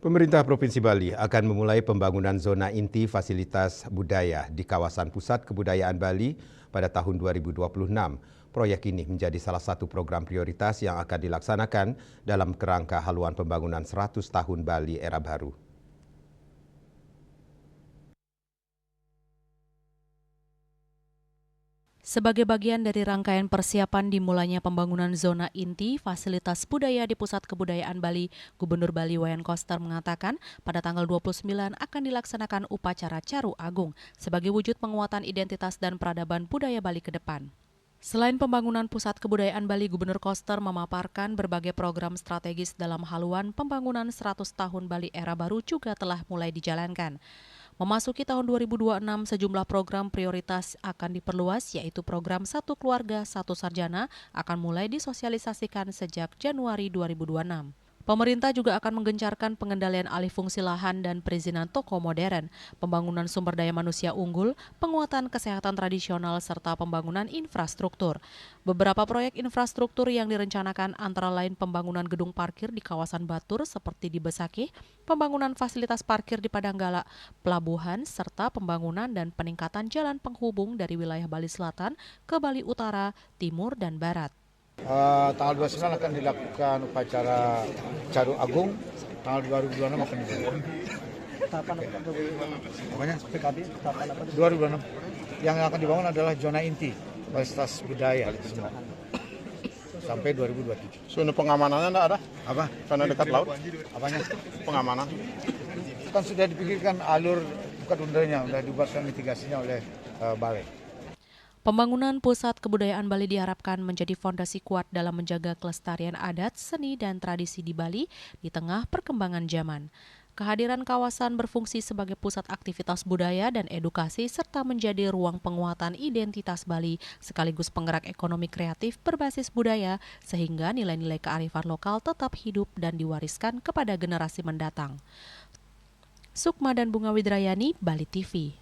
Pemerintah Provinsi Bali akan memulai pembangunan zona inti fasilitas budaya di kawasan Pusat Kebudayaan Bali pada tahun 2026. Proyek ini menjadi salah satu program prioritas yang akan dilaksanakan dalam kerangka haluan pembangunan 100 tahun Bali era baru. Sebagai bagian dari rangkaian persiapan dimulainya pembangunan zona inti fasilitas budaya di Pusat Kebudayaan Bali, Gubernur Bali Wayan Koster mengatakan pada tanggal 29 akan dilaksanakan upacara Caru Agung sebagai wujud penguatan identitas dan peradaban budaya Bali ke depan. Selain pembangunan Pusat Kebudayaan Bali, Gubernur Koster memaparkan berbagai program strategis dalam haluan pembangunan 100 tahun Bali era baru juga telah mulai dijalankan. Memasuki tahun 2026, sejumlah program prioritas akan diperluas, yaitu program Satu Keluarga, Satu Sarjana akan mulai disosialisasikan sejak Januari 2026. Pemerintah juga akan menggencarkan pengendalian alih fungsi lahan dan perizinan toko modern, pembangunan sumber daya manusia unggul, penguatan kesehatan tradisional, serta pembangunan infrastruktur. Beberapa proyek infrastruktur yang direncanakan antara lain pembangunan gedung parkir di kawasan Batur seperti di Besakih, pembangunan fasilitas parkir di Padanggala, pelabuhan, serta pembangunan dan peningkatan jalan penghubung dari wilayah Bali Selatan ke Bali Utara, Timur, dan Barat. Tanggal 29 akan dilakukan upacara Caru Agung, tanggal 2026 akan dilakukan. Tahapan Apanya? PKB, tahapan apa? 2026. Yang akan dibangun adalah zona inti, fasilitas budaya semua. Sampai 2027. Zona pengamanannya enggak ada? Apa? Karena dekat laut. Apanya? Pengamanan. Kan sudah dipikirkan alur bukan rundenya, sudah dibuatkan mitigasinya oleh balai. Pembangunan Pusat Kebudayaan Bali diharapkan menjadi fondasi kuat dalam menjaga kelestarian adat, seni, dan tradisi di Bali di tengah perkembangan zaman. Kehadiran kawasan berfungsi sebagai pusat aktivitas budaya dan edukasi serta menjadi ruang penguatan identitas Bali sekaligus penggerak ekonomi kreatif berbasis budaya sehingga nilai-nilai kearifan lokal tetap hidup dan diwariskan kepada generasi mendatang. Sukma dan Bunga Widrayani, Bali TV.